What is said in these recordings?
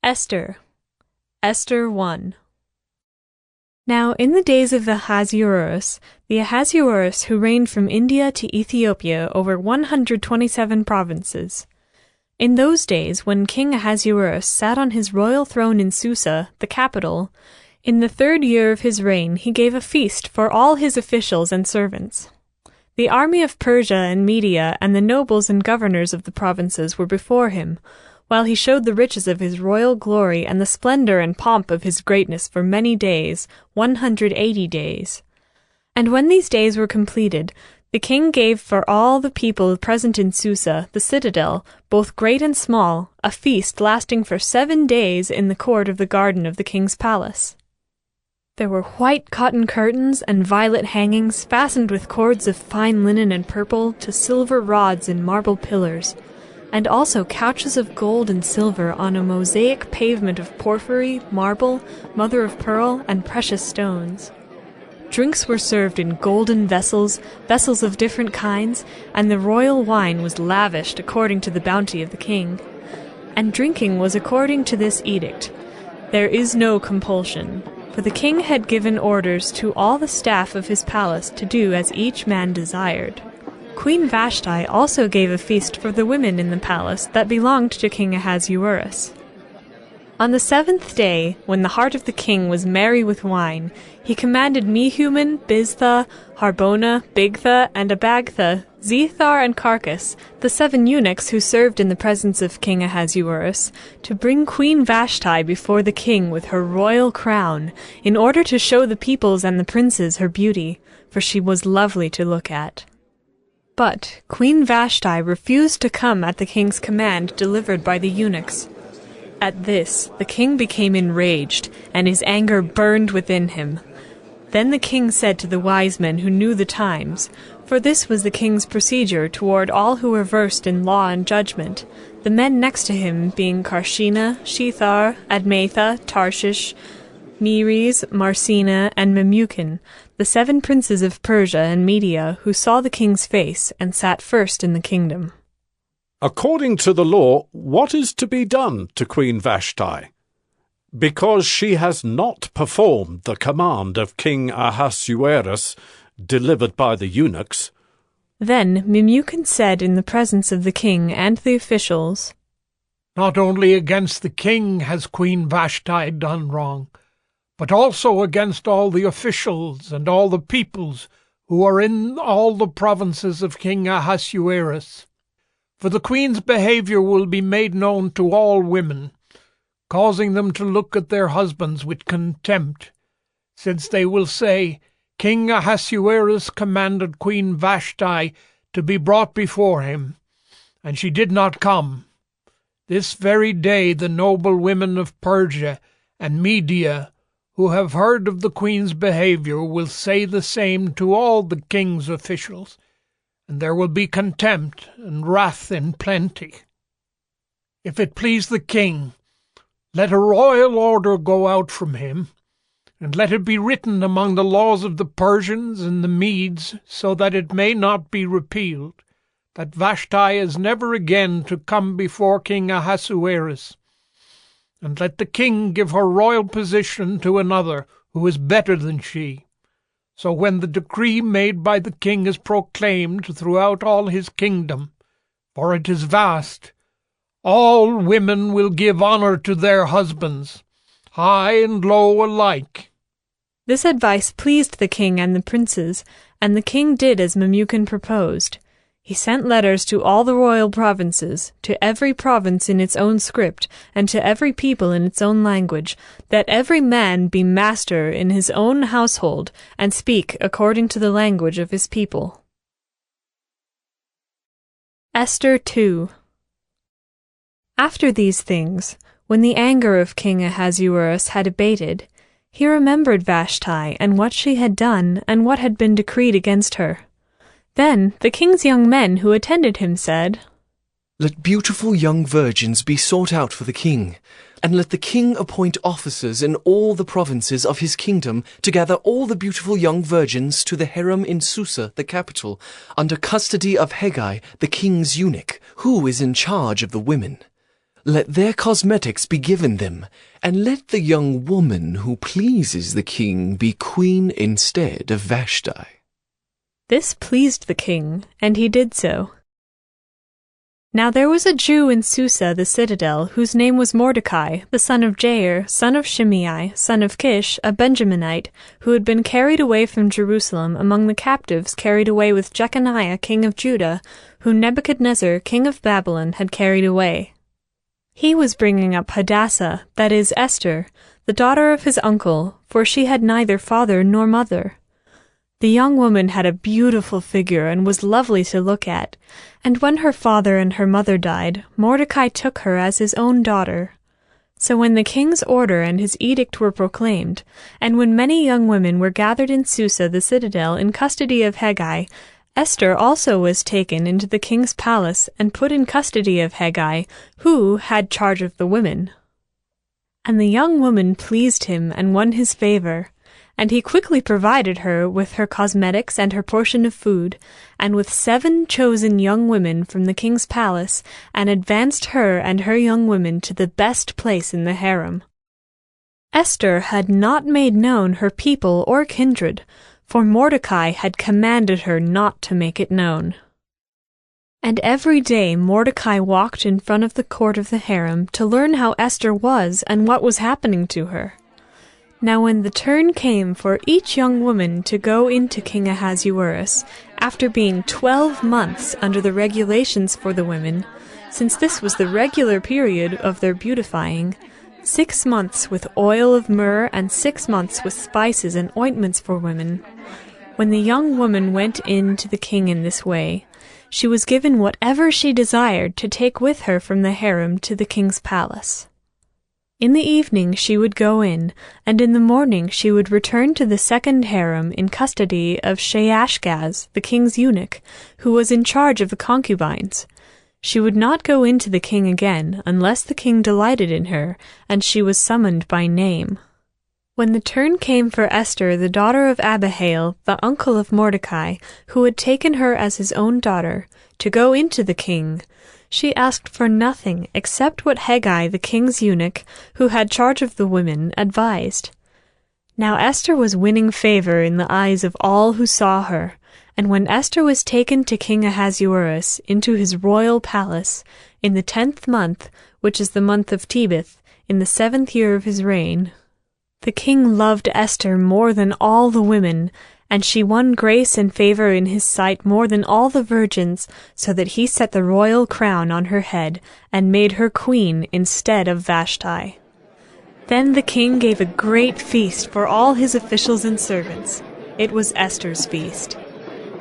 Esther. Esther 1. Now in the days of the Ahasuerus who reigned from India to Ethiopia over 127 provinces. In those days, when King Ahasuerus sat on his royal throne in Susa, the capital, in the 3rd year of his reign he gave a feast for all his officials and servants. The army of Persia and Media and the nobles and governors of the provinces were before him, while he showed the riches of his royal glory and the splendor and pomp of his greatness for many days, 180 days. And when these days were completed, the king gave for all the people present in Susa, the citadel, both great and small, a feast lasting for 7 days in the court of the garden of the king's palace. There were white cotton curtains and violet hangings fastened with cords of fine linen and purple to silver rods in marble pillars, and also couches of gold and silver on a mosaic pavement of porphyry, marble, mother-of-pearl, and precious stones. Drinks were served in golden vessels of different kinds, and the royal wine was lavished according to the bounty of the king. And drinking was according to this edict. There is no compulsion, for the king had given orders to all the staff of his palace to do as each man desired. Queen Vashti also gave a feast for the women in the palace that belonged to King Ahasuerus. On the 7th day, when the heart of the king was merry with wine, he commanded Mehuman, Biztha, Harbona, Bigtha, and Abagtha, Zethar, and Carcas, the 7 eunuchs who served in the presence of King Ahasuerus, to bring Queen Vashti before the king with her royal crown, in order to show the peoples and the princes her beauty, for she was lovely to look at. But Queen Vashti refused to come at the king's command delivered by the eunuchs. At this, the king became enraged, and his anger burned within him. Then the king said to the wise men who knew the times, for this was the king's procedure toward all who were versed in law and judgment, the men next to him being Karshena, Shethar, Admatha, Tarshish, Meres, Marsena, and Memucan, the 7 princes of Persia and Media who saw the king's face and sat first in the kingdom. According to the law, what is to be done to Queen Vashti? Because she has not performed the command of King Ahasuerus, delivered by the eunuchs. Then Memucan said in the presence of the king and the officials, Not only against the king has Queen Vashti done wrong, but also against all the officials and all the peoples who are in all the provinces of King Ahasuerus. For the queen's behavior will be made known to all women, causing them to look at their husbands with contempt, since they will say, King Ahasuerus commanded Queen Vashti to be brought before him, and she did not come. This very day the noble women of Persia and Media, who have heard of the queen's behavior, will say the same to all the king's officials, and there will be contempt and wrath in plenty. If it please the king, let a royal order go out from him, and let it be written among the laws of the Persians and the Medes, so that it may not be repealed, that Vashti is never again to come before King Ahasuerus. And let the king give her royal position to another who is better than she. So when the decree made by the king is proclaimed throughout all his kingdom, for it is vast, all women will give honor to their husbands, high and low alike. This advice pleased the king and the princes, and the king did as Memucan proposed. He sent letters to all the royal provinces, to every province in its own script, and to every people in its own language, that every man be master in his own household, and speak according to the language of his people. Esther 2. After these things, when the anger of King Ahasuerus had abated, he remembered Vashti and what she had done and what had been decreed against her. Then the king's young men who attended him said, Let beautiful young virgins be sought out for the king, and let the king appoint officers in all the provinces of his kingdom to gather all the beautiful young virgins to the harem in Susa, the capital, under custody of Hegai, the king's eunuch, who is in charge of the women. Let their cosmetics be given them, and let the young woman who pleases the king be queen instead of Vashti." This pleased the king, and he did so. Now there was a Jew in Susa the citadel, whose name was Mordecai, the son of Jair, son of Shimei, son of Kish, a Benjaminite, who had been carried away from Jerusalem among the captives carried away with Jeconiah king of Judah, whom Nebuchadnezzar king of Babylon had carried away. He was bringing up Hadassah, that is Esther, the daughter of his uncle, for she had neither father nor mother. The young woman had a beautiful figure and was lovely to look at, and when her father and her mother died, Mordecai took her as his own daughter. So when the king's order and his edict were proclaimed, and when many young women were gathered in Susa the citadel in custody of Hegai, Esther also was taken into the king's palace and put in custody of Hegai, who had charge of the women. And the young woman pleased him and won his favor, and he quickly provided her with her cosmetics and her portion of food, and with 7 chosen young women from the king's palace, and advanced her and her young women to the best place in the harem. Esther had not made known her people or kindred, for Mordecai had commanded her not to make it known. And every day Mordecai walked in front of the court of the harem to learn how Esther was and what was happening to her. Now when the turn came for each young woman to go into King Ahasuerus, after being 12 months under the regulations for the women, since this was the regular period of their beautifying, 6 months with oil of myrrh and 6 months with spices and ointments for women. When the young woman went in to the king in this way, she was given whatever she desired to take with her from the harem to the king's palace. In the evening she would go in, and in the morning she would return to the second harem in custody of Sheashgaz, the king's eunuch, who was in charge of the concubines. She would not go in to the king again unless the king delighted in her, and she was summoned by name. When the turn came for Esther, the daughter of Abihail, the uncle of Mordecai, who had taken her as his own daughter, to go into the king, she asked for nothing except what Hegai, the king's eunuch, who had charge of the women, advised. Now Esther was winning favor in the eyes of all who saw her, and when Esther was taken to King Ahasuerus into his royal palace, in the 10th month, which is the month of Tebeth, in the 7th year of his reign, the king loved Esther more than all the women, and she won grace and favor in his sight more than all the virgins, so that he set the royal crown on her head, and made her queen instead of Vashti. Then the king gave a great feast for all his officials and servants. It was Esther's feast.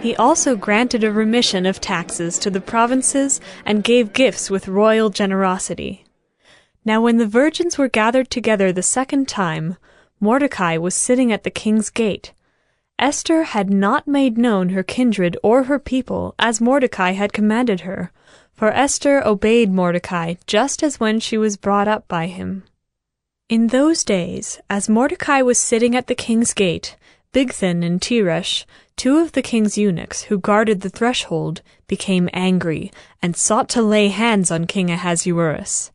He also granted a remission of taxes to the provinces, and gave gifts with royal generosity. Now when the virgins were gathered together the second time, Mordecai was sitting at the king's gate. Esther had not made known her kindred or her people, as Mordecai had commanded her, for Esther obeyed Mordecai just as when she was brought up by him. In those days, as Mordecai was sitting at the king's gate, Bigthan and Teresh, 2 of the king's eunuchs who guarded the threshold, became angry, and sought to lay hands on King Ahasuerus.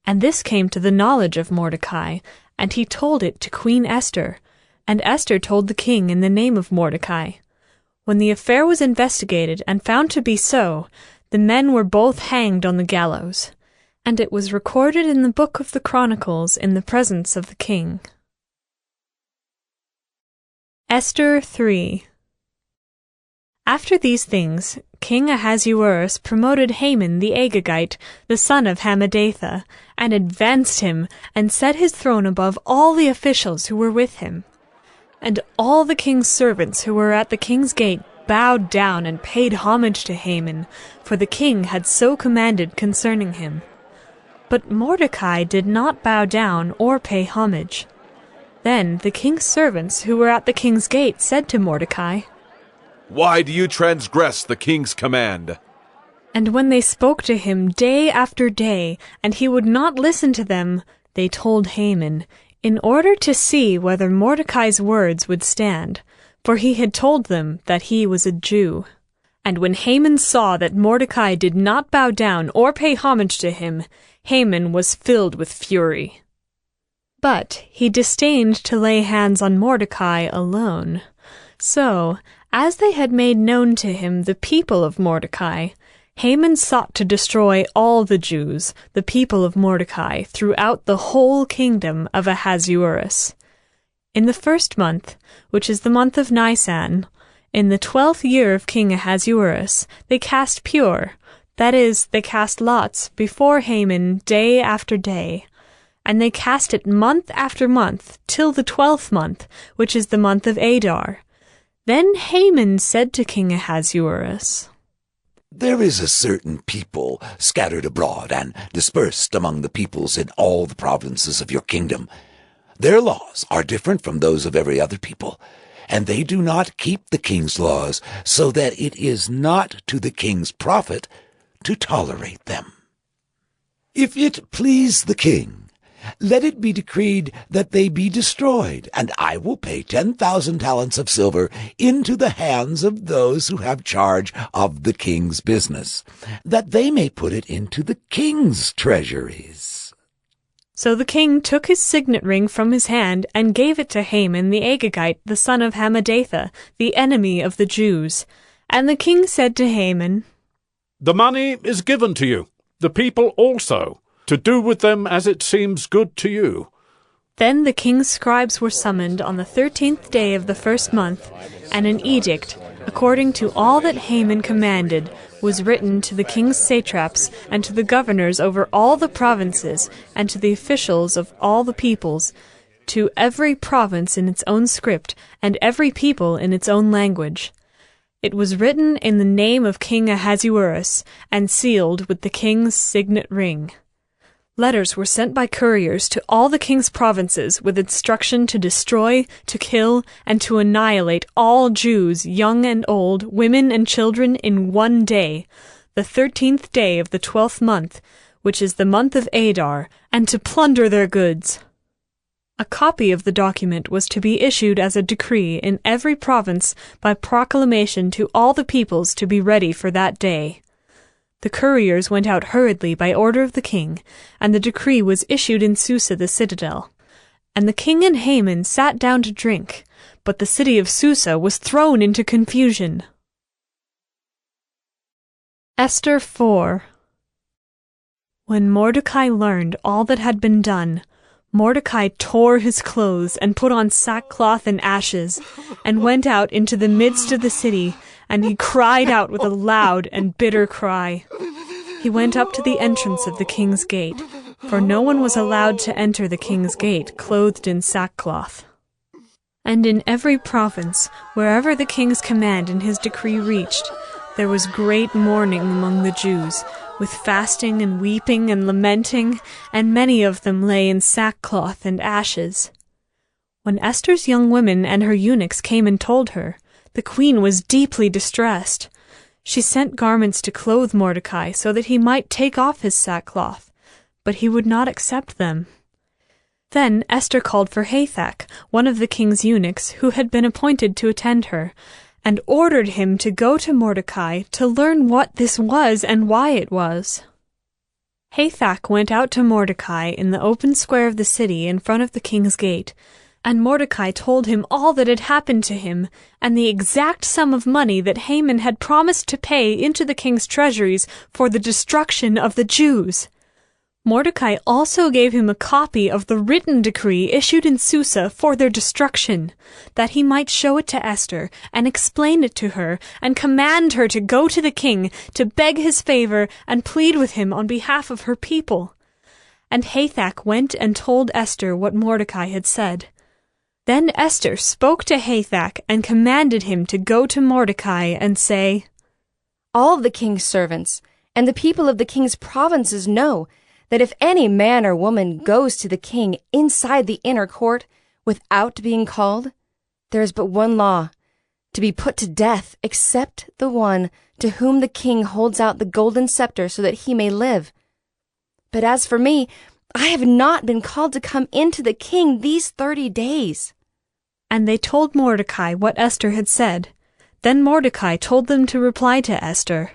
And this came to the knowledge of Mordecai, and he told it to Queen Esther, and Esther told the king in the name of Mordecai. When the affair was investigated and found to be so, the men were both hanged on the gallows, and it was recorded in the book of the Chronicles in the presence of the king. Esther 3. After these things, King Ahasuerus promoted Haman the Agagite, the son of Hammedatha, and advanced him, and set his throne above all the officials who were with him. And all the king's servants who were at the king's gate bowed down and paid homage to Haman, for the king had so commanded concerning him. But Mordecai did not bow down or pay homage. Then the king's servants who were at the king's gate said to Mordecai, "Why do you transgress the king's command?" And when they spoke to him day after day, and he would not listen to them, they told Haman, in order to see whether Mordecai's words would stand, for he had told them that he was a Jew. And when Haman saw that Mordecai did not bow down or pay homage to him, Haman was filled with fury. But he disdained to lay hands on Mordecai alone. So, as they had made known to him the people of Mordecai, Haman sought to destroy all the Jews, the people of Mordecai, throughout the whole kingdom of Ahasuerus. In the 1st month, which is the month of Nisan, in the 12th year of King Ahasuerus, they cast pure, that is, they cast lots, before Haman day after day. And they cast it month after month, till the 12th month, which is the month of Adar. Then Haman said to King Ahasuerus, There is a certain people scattered abroad and dispersed among the peoples in all the provinces of your kingdom. Their laws are different from those of every other people, and they do not keep the king's laws, so that it is not to the king's profit to tolerate them. If it please the king, let it be decreed that they be destroyed, and I will pay 10,000 talents of silver into the hands of those who have charge of the king's business, that they may put it into the king's treasuries. So the king took his signet ring from his hand and gave it to Haman the Agagite, the son of Hammedatha, the enemy of the Jews. And the king said to Haman, The money is given to you, the people also, to do with them as it seems good to you. Then the king's scribes were summoned on the 13th day of the 1st month, and an edict, according to all that Haman commanded, was written to the king's satraps and to the governors over all the provinces and to the officials of all the peoples, to every province in its own script and every people in its own language. It was written in the name of King Ahasuerus and sealed with the king's signet ring. Letters were sent by couriers to all the king's provinces with instruction to destroy, to kill, and to annihilate all Jews, young and old, women and children, in one day, the 13th day of the 12th month, which is the month of Adar, and to plunder their goods. A copy of the document was to be issued as a decree in every province by proclamation to all the peoples to be ready for that day. The couriers went out hurriedly by order of the king, and the decree was issued in Susa the citadel. And the king and Haman sat down to drink, but the city of Susa was thrown into confusion. Esther 4. When Mordecai learned all that had been done, Mordecai tore his clothes and put on sackcloth and ashes, and went out into the midst of the city, and he cried out with a loud and bitter cry. He went up to the entrance of the king's gate, for no one was allowed to enter the king's gate clothed in sackcloth. And in every province, wherever the king's command and his decree reached, there was great mourning among the Jews, with fasting and weeping and lamenting, and many of them lay in sackcloth and ashes. When Esther's young women and her eunuchs came and told her, the queen was deeply distressed. She sent garments to clothe Mordecai so that he might take off his sackcloth, but he would not accept them. Then Esther called for Hathach, one of the king's eunuchs, who had been appointed to attend her, and ordered him to go to Mordecai to learn what this was and why it was. Hathach went out to Mordecai in the open square of the city in front of the king's gate, and Mordecai told him all that had happened to him, and the exact sum of money that Haman had promised to pay into the king's treasuries for the destruction of the Jews. Mordecai also gave him a copy of the written decree issued in Susa for their destruction, that he might show it to Esther and explain it to her and command her to go to the king to beg his favor and plead with him on behalf of her people. And Hathach went and told Esther what Mordecai had said. Then Esther spoke to Hathach and commanded him to go to Mordecai and say, All the king's servants and the people of the king's provinces know that if any man or woman goes to the king inside the inner court without being called, there is but one law, to be put to death except the one to whom the king holds out the golden scepter so that he may live. But as for me, I have not been called to come into the king these 30 days. And they told Mordecai what Esther had said. Then Mordecai told them to reply to Esther.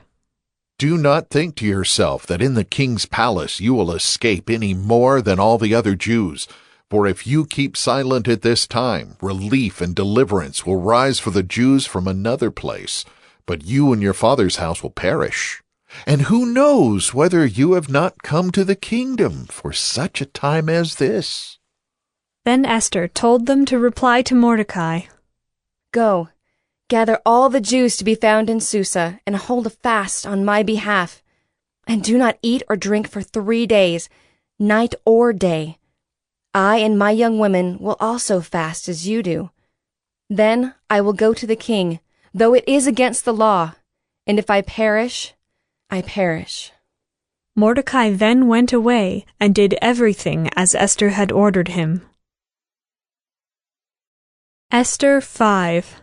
Do not think to yourself that in the king's palace you will escape any more than all the other Jews. For if you keep silent at this time, relief and deliverance will rise for the Jews from another place, but you and your father's house will perish. And who knows whether you have not come to the kingdom for such a time as this? Then Esther told them to reply to Mordecai. Go, gather all the Jews to be found in Susa, and hold a fast on my behalf. And do not eat or drink for 3 days, night or day. I and my young women will also fast as you do. Then I will go to the king, though it is against the law, and if I perish, I perish. Mordecai then went away and did everything as Esther had ordered him. Esther 5.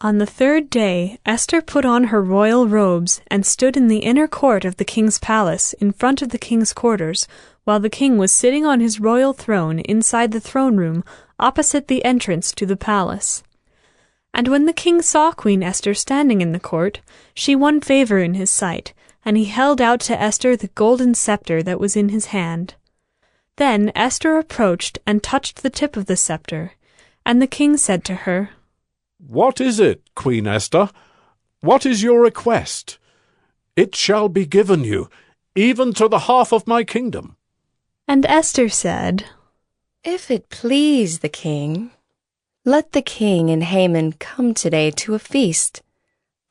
On the 3rd day, Esther put on her royal robes and stood in the inner court of the king's palace in front of the king's quarters, while the king was sitting on his royal throne inside the throne room opposite the entrance to the palace. And when the king saw Queen Esther standing in the court, she won favor in his sight, and he held out to Esther the golden scepter that was in his hand. Then Esther approached and touched the tip of the scepter, and the king said to her, What is it, Queen Esther? What is your request? It shall be given you, even to the half of my kingdom. And Esther said, If it please the king, let the king and Haman come today to a feast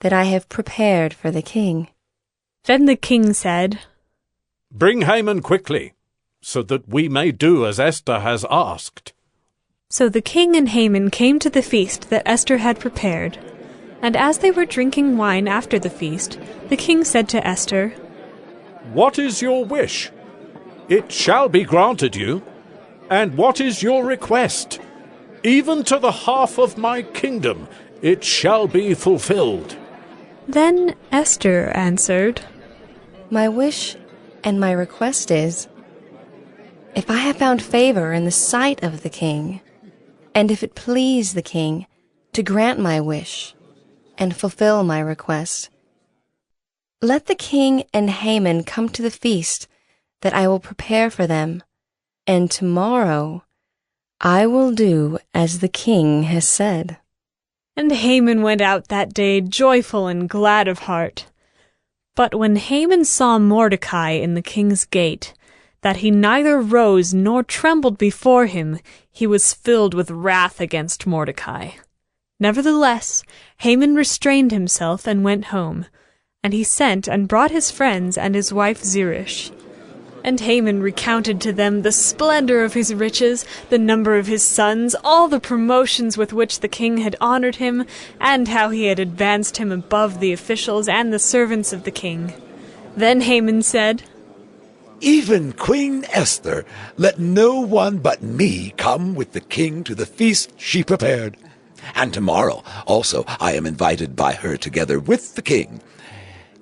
that I have prepared for the king. Then the king said, Bring Haman quickly, so that we may do as Esther has asked. So the king and Haman came to the feast that Esther had prepared. And as they were drinking wine after the feast, the king said to Esther, What is your wish? It shall be granted you. And what is your request? Even to the half of my kingdom it shall be fulfilled. Then Esther answered, My wish and my request is, if I have found favor in the sight of the king, and if it please the king to grant my wish and fulfill my request, let the king and Haman come to the feast that I will prepare for them, and tomorrow I will do as the king has said. And Haman went out that day joyful and glad of heart. But when Haman saw Mordecai in the king's gate, that he neither rose nor trembled before him, he was filled with wrath against Mordecai. Nevertheless, Haman restrained himself and went home, and he sent and brought his friends and his wife Zeresh. And Haman recounted to them the splendor of his riches, the number of his sons, all the promotions with which the king had honored him, and how he had advanced him above the officials and the servants of the king. Then Haman said, Even Queen Esther, let no one but me come with the king to the feast she prepared. And tomorrow also I am invited by her together with the king.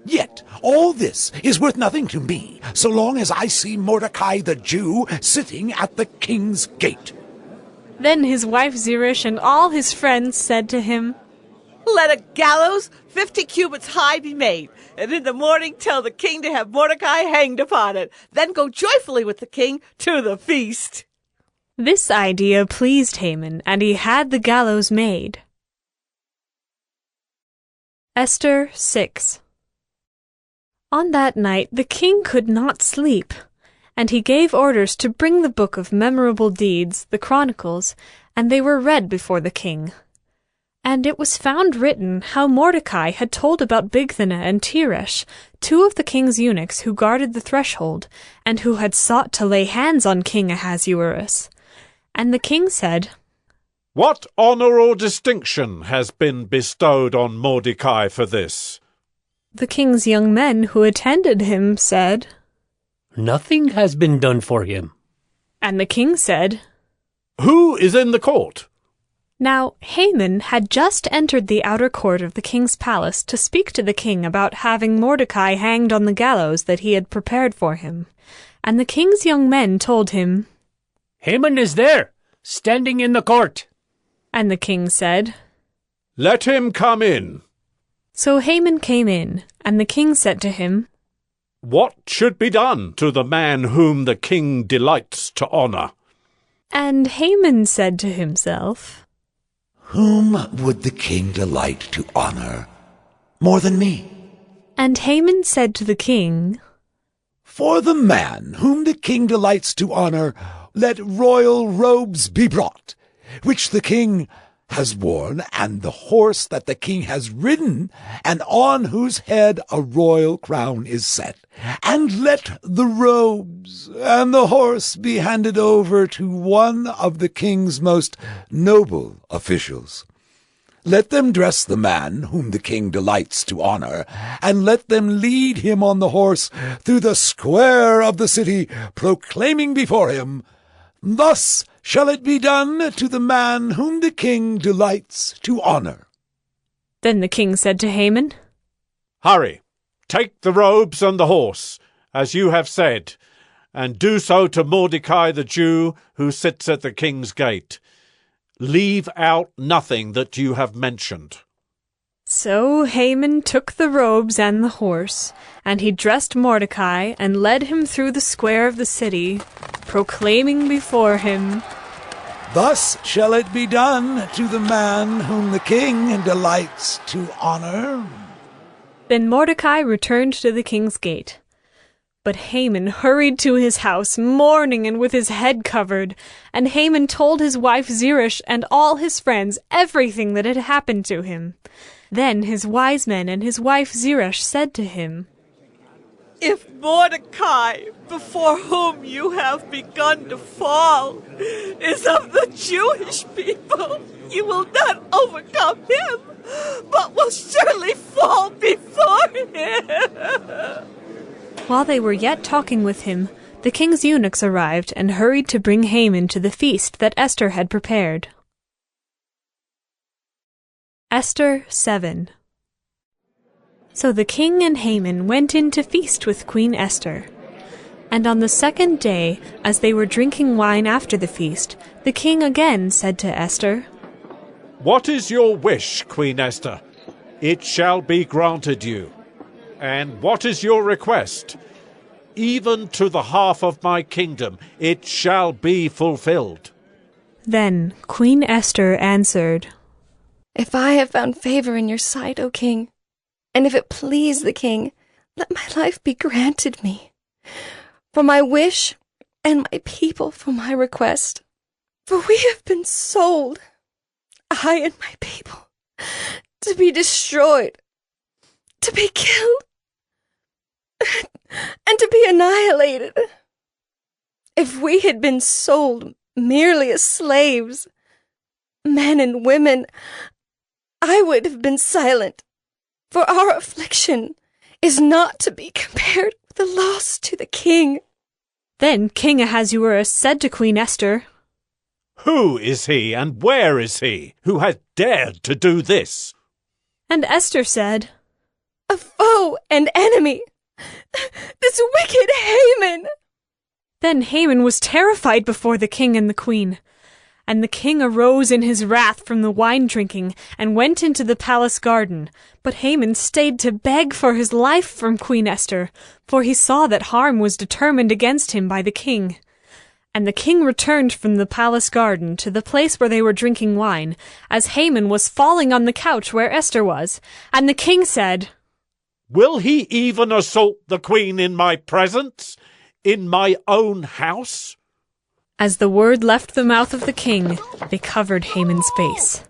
Yet all this is worth nothing to me, so long as I see Mordecai the Jew sitting at the king's gate. Then his wife Zeresh and all his friends said to him, Let a gallows 50 cubits high be made, and in the morning tell the king to have Mordecai hanged upon it. Then go joyfully with the king to the feast. This idea pleased Haman, and he had the gallows made. Esther 6. On that night the king could not sleep, and he gave orders to bring the book of memorable deeds, the Chronicles, and they were read before the king. And it was found written how Mordecai had told about Bigthana and Teresh, 2 of the king's eunuchs who guarded the threshold, and who had sought to lay hands on King Ahasuerus. And the king said, What honor or distinction has been bestowed on Mordecai for this? The king's young men who attended him said, Nothing has been done for him. And the king said, Who is in the court? Now Haman had just entered the outer court of the king's palace to speak to the king about having Mordecai hanged on the gallows that he had prepared for him. And the king's young men told him, Haman is there, standing in the court. And the king said, Let him come in. So Haman came in, and the king said to him, What should be done to the man whom the king delights to honor? And Haman said to himself, Whom would the king delight to honor more than me? And Haman said to the king, For the man whom the king delights to honor, let royal robes be brought, which the king has worn, and the horse that the king has ridden, and on whose head a royal crown is set. And let the robes and the horse be handed over to one of the king's most noble officials. Let them dress the man whom the king delights to honor, and let them lead him on the horse through the square of the city, proclaiming before him, Thus shall it be done to the man whom the king delights to honor. Then the king said to Haman, Hurry, take the robes and the horse, as you have said, and do so to Mordecai the Jew, who sits at the king's gate. Leave out nothing that you have mentioned. So Haman took the robes and the horse, and he dressed Mordecai and led him through the square of the city, proclaiming before him, Thus shall it be done to the man whom the king delights to honor. Then Mordecai returned to the king's gate. But Haman hurried to his house, mourning and with his head covered. And Haman told his wife Zeresh and all his friends everything that had happened to him. Then his wise men and his wife Zeresh said to him, If Mordecai, before whom you have begun to fall, is of the Jewish people, you will not overcome him, but will surely fall before him. While they were yet talking with him, the king's eunuchs arrived and hurried to bring Haman to the feast that Esther had prepared. Esther 7. So the king and Haman went in to feast with Queen Esther. And on the second day, as they were drinking wine after the feast, the king again said to Esther, What is your wish, Queen Esther? It shall be granted you. And what is your request? Even to the half of my kingdom it shall be fulfilled. Then Queen Esther answered, If I have found favor in your sight, O king, and if it please the king, let my life be granted me, for my wish and my people for my request. For we have been sold, I and my people, to be destroyed, to be killed, and to be annihilated. If we had been sold merely as slaves, men and women, I would have been silent, for our affliction is not to be compared with the loss to the king. Then King Ahasuerus said to Queen Esther, Who is he and where is he who has dared to do this? And Esther said, A foe and enemy, this wicked Haman. Then Haman was terrified before the king and the queen. And the king arose in his wrath from the wine drinking and went into the palace garden. But Haman stayed to beg for his life from Queen Esther, for he saw that harm was determined against him by the king. And the king returned from the palace garden to the place where they were drinking wine, as Haman was falling on the couch where Esther was. And the king said, Will he even assault the queen in my presence, in my own house? As the word left the mouth of the king, they covered Haman's face.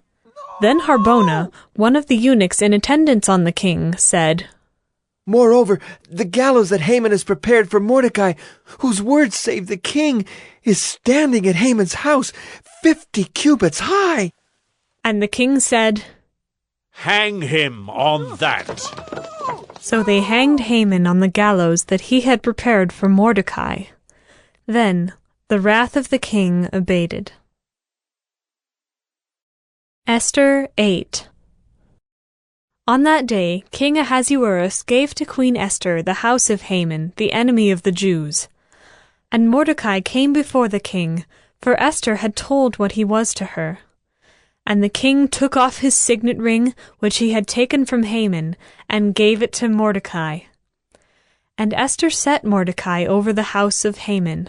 Then Harbona, one of the eunuchs in attendance on the king, said, Moreover, the gallows that Haman has prepared for Mordecai, whose word saved the king, is standing at Haman's house, 50 cubits high. And the king said, Hang him on that. So they hanged Haman on the gallows that he had prepared for Mordecai. Then the wrath of the king abated. Esther 8. On that day King Ahasuerus gave to Queen Esther the house of Haman, the enemy of the Jews. And Mordecai came before the king, for Esther had told what he was to her. And the king took off his signet ring, which he had taken from Haman, and gave it to Mordecai. And Esther set Mordecai over the house of Haman.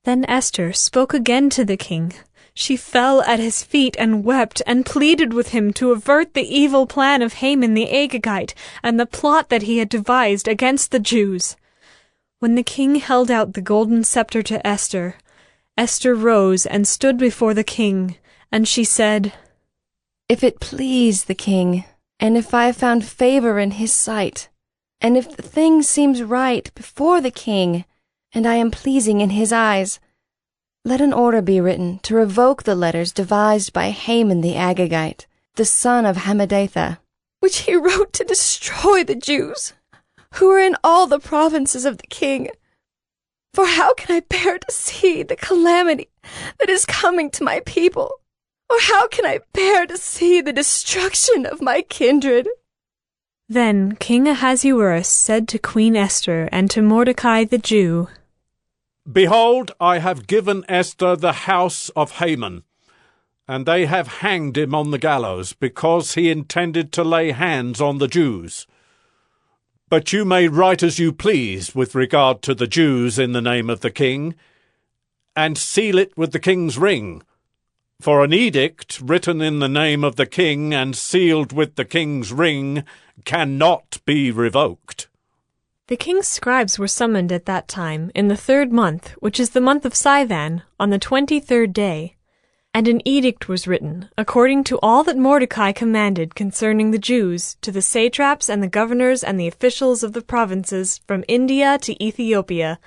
Then Esther spoke again to the king. She fell at his feet and wept, and pleaded with him to avert the evil plan of Haman the Agagite, and the plot that he had devised against the Jews. When the king held out the golden scepter to Esther, Esther rose and stood before the king, and she said, "If it please the king, and if I have found favor in his sight, and if the thing seems right before the king, and I am pleasing in his eyes, let an order be written to revoke the letters devised by Haman the Agagite, the son of Hammedatha, which he wrote to destroy the Jews, who are in all the provinces of the king. For how can I bear to see the calamity that is coming to my people? Or how can I bear to see the destruction of my kindred?" Then King Ahasuerus said to Queen Esther and to Mordecai the Jew, Behold, I have given Esther the house of Haman, and they have hanged him on the gallows, because he intended to lay hands on the Jews. But you may write as you please with regard to the Jews in the name of the king, and seal it with the king's ring. For an edict written in the name of the king and sealed with the king's ring cannot be revoked. The king's scribes were summoned at that time, in the 3rd month, which is the month of Sivan, on the 23rd day. And an edict was written, according to all that Mordecai commanded concerning the Jews, to the satraps and the governors and the officials of the provinces, from India to Ethiopia,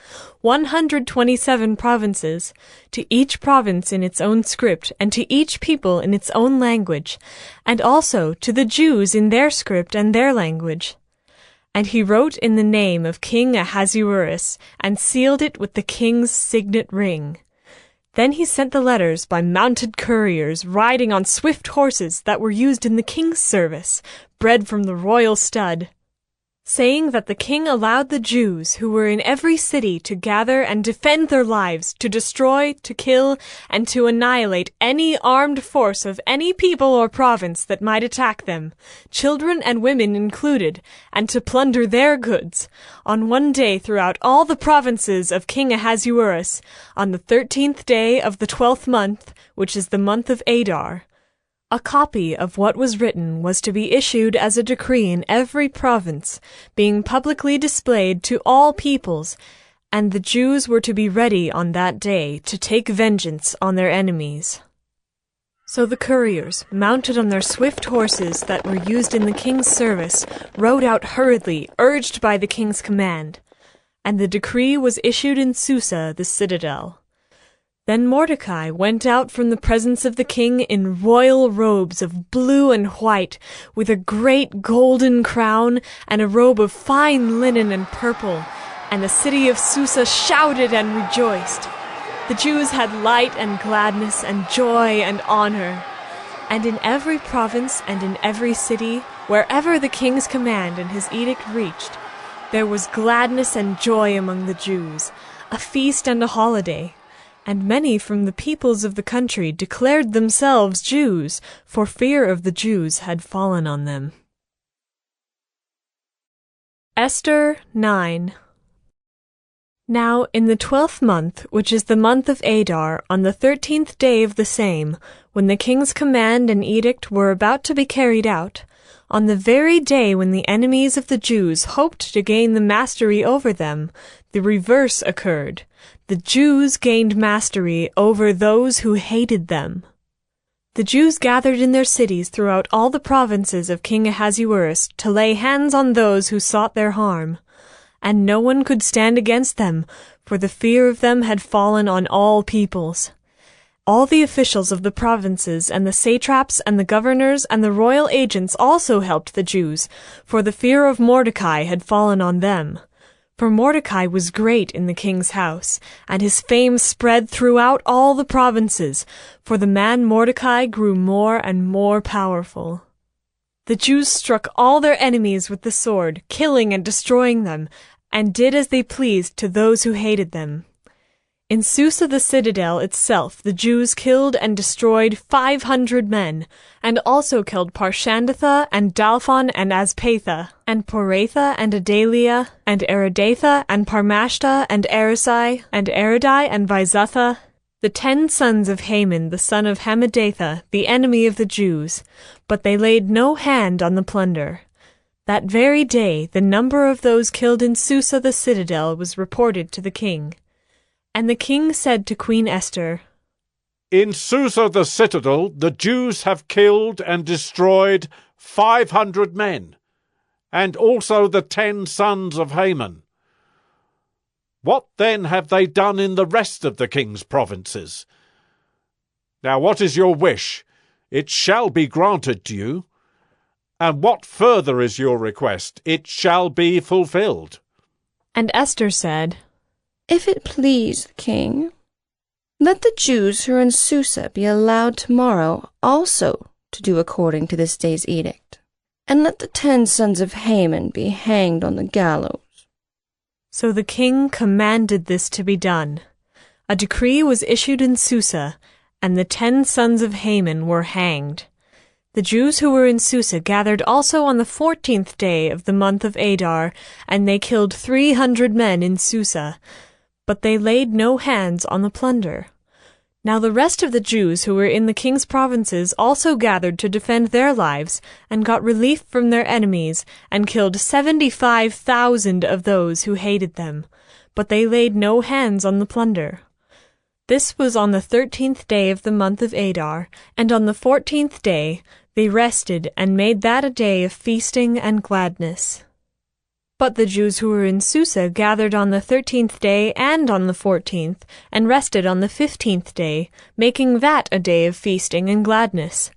127 provinces, to each province in its own script, and to each people in its own language, and also to the Jews in their script and their language. And he wrote in the name of King Ahasuerus, and sealed it with the king's signet ring. Then he sent the letters by mounted couriers riding on swift horses that were used in the king's service, bred from the royal stud, saying that the king allowed the Jews who were in every city to gather and defend their lives, to destroy, to kill, and to annihilate any armed force of any people or province that might attack them, children and women included, and to plunder their goods, on one day throughout all the provinces of King Ahasuerus, on the 13th day of the 12th month, which is the month of Adar. A copy of what was written was to be issued as a decree in every province, being publicly displayed to all peoples, and the Jews were to be ready on that day to take vengeance on their enemies. So the couriers, mounted on their swift horses that were used in the king's service, rode out hurriedly, urged by the king's command, and the decree was issued in Susa, the citadel. Then Mordecai went out from the presence of the king in royal robes of blue and white, with a great golden crown and a robe of fine linen and purple, and the city of Susa shouted and rejoiced. The Jews had light and gladness and joy and honor. And in every province and in every city, wherever the king's command and his edict reached, there was gladness and joy among the Jews, a feast and a holiday. And many from the peoples of the country declared themselves Jews, for fear of the Jews had fallen on them. Esther 9. Now in the 12th month, which is the month of Adar, on the 13th day of the same, when the king's command and edict were about to be carried out, on the very day when the enemies of the Jews hoped to gain the mastery over them, the reverse occurred. The Jews gained mastery over those who hated them. The Jews gathered in their cities throughout all the provinces of King Ahasuerus to lay hands on those who sought their harm, and no one could stand against them, for the fear of them had fallen on all peoples. All the officials of the provinces and the satraps and the governors and the royal agents also helped the Jews, for the fear of Mordecai had fallen on them. For Mordecai was great in the king's house, and his fame spread throughout all the provinces, for the man Mordecai grew more and more powerful. The Jews struck all their enemies with the sword, killing and destroying them, and did as they pleased to those who hated them. In Susa the citadel itself the Jews killed and destroyed 500 men, and also killed Parshandatha and Dalphon and Aspatha, and Poratha and Adalia, and Aridatha and Parmashta and Arisai, and Aridai and Vizatha, the 10 sons of Haman the son of Hammedatha, the enemy of the Jews, but they laid no hand on the plunder. That very day the number of those killed in Susa the citadel was reported to the king. And the king said to Queen Esther, In Susa the citadel the Jews have killed and destroyed 500 men, and also the 10 sons of Haman. What then have they done in the rest of the king's provinces? Now what is your wish? It shall be granted to you. And what further is your request? It shall be fulfilled. And Esther said, If it please the king, let the Jews who are in Susa be allowed tomorrow also to do according to this day's edict, and let the 10 sons of Haman be hanged on the gallows. So the king commanded this to be done. A decree was issued in Susa, and the 10 sons of Haman were hanged. The Jews who were in Susa gathered also on the 14th day of the month of Adar, and they killed 300 men in Susa, but they laid no hands on the plunder. Now the rest of the Jews who were in the king's provinces also gathered to defend their lives, and got relief from their enemies, and killed 75,000 of those who hated them, but they laid no hands on the plunder. This was on the 13th day of the month of Adar, and on the 14th day they rested and made that a day of feasting and gladness. But the Jews who were in Susa gathered on the 13th day and on the 14th, and rested on the 15th day, making that a day of feasting and gladness.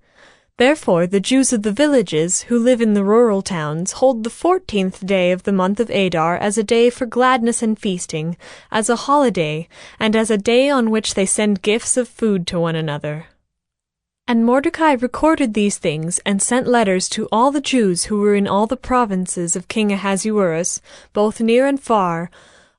Therefore the Jews of the villages, who live in the rural towns, hold the 14th day of the month of Adar as a day for gladness and feasting, as a holiday, and as a day on which they send gifts of food to one another. And Mordecai recorded these things, and sent letters to all the Jews who were in all the provinces of King Ahasuerus, both near and far,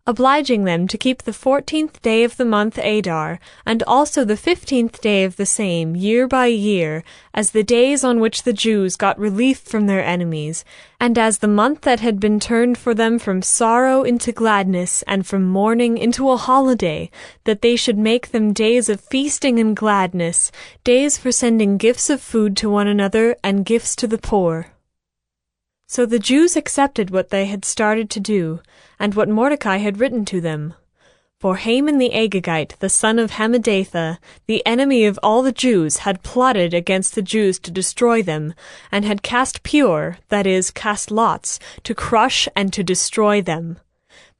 obliging them to keep the 14th day of the month Adar, and also the 15th day of the same, year by year, as the days on which the Jews got relief from their enemies, and as the month that had been turned for them from sorrow into gladness, and from mourning into a holiday, that they should make them days of feasting and gladness, days for sending gifts of food to one another, and gifts to the poor. So the Jews accepted what they had started to do, and what Mordecai had written to them. For Haman the Agagite, the son of Hammedatha, the enemy of all the Jews, had plotted against the Jews to destroy them, and had cast pure, that is, cast lots, to crush and to destroy them.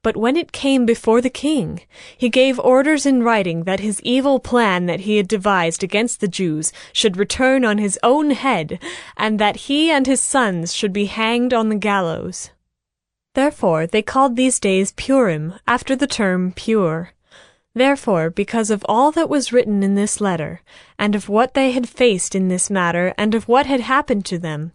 But when it came before the king, he gave orders in writing that his evil plan that he had devised against the Jews should return on his own head, and that he and his sons should be hanged on the gallows. Therefore they called these days Purim, after the term pure. Therefore, because of all that was written in this letter, and of what they had faced in this matter, and of what had happened to them,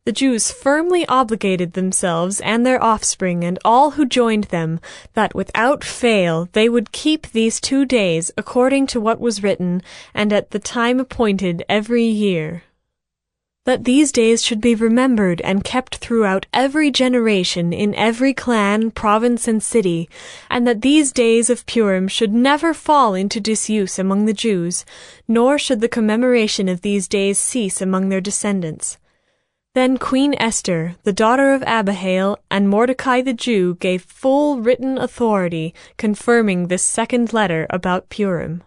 the Jews firmly obligated themselves and their offspring and all who joined them, that without fail they would keep these 2 days according to what was written, and at the time appointed every year. That these days should be remembered and kept throughout every generation in every clan, province, and city, and that these days of Purim should never fall into disuse among the Jews, nor should the commemoration of these days cease among their descendants. Then Queen Esther, the daughter of Abihail, and Mordecai the Jew gave full written authority confirming this second letter about Purim.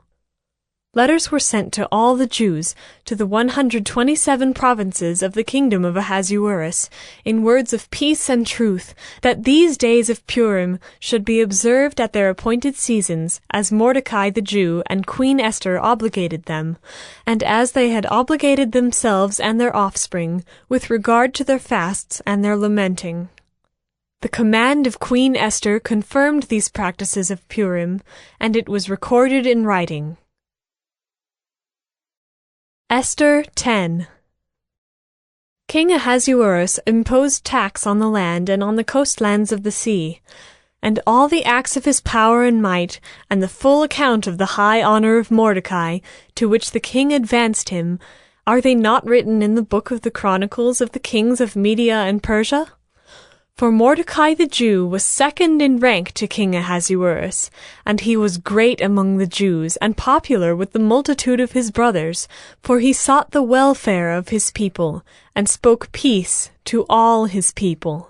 Letters were sent to all the Jews, to the 127 provinces of the kingdom of Ahasuerus, in words of peace and truth, that these days of Purim should be observed at their appointed seasons, as Mordecai the Jew and Queen Esther obligated them, and as they had obligated themselves and their offspring, with regard to their fasts and their lamenting. The command of Queen Esther confirmed these practices of Purim, and it was recorded in writing. Esther 10. King Ahasuerus imposed tax on the land and on the coastlands of the sea. And all the acts of his power and might, and the full account of the high honour of Mordecai, to which the king advanced him, are they not written in the book of the Chronicles of the kings of Media and Persia? For Mordecai the Jew was second in rank to King Ahasuerus, and he was great among the Jews, and popular with the multitude of his brothers, for he sought the welfare of his people, and spoke peace to all his people.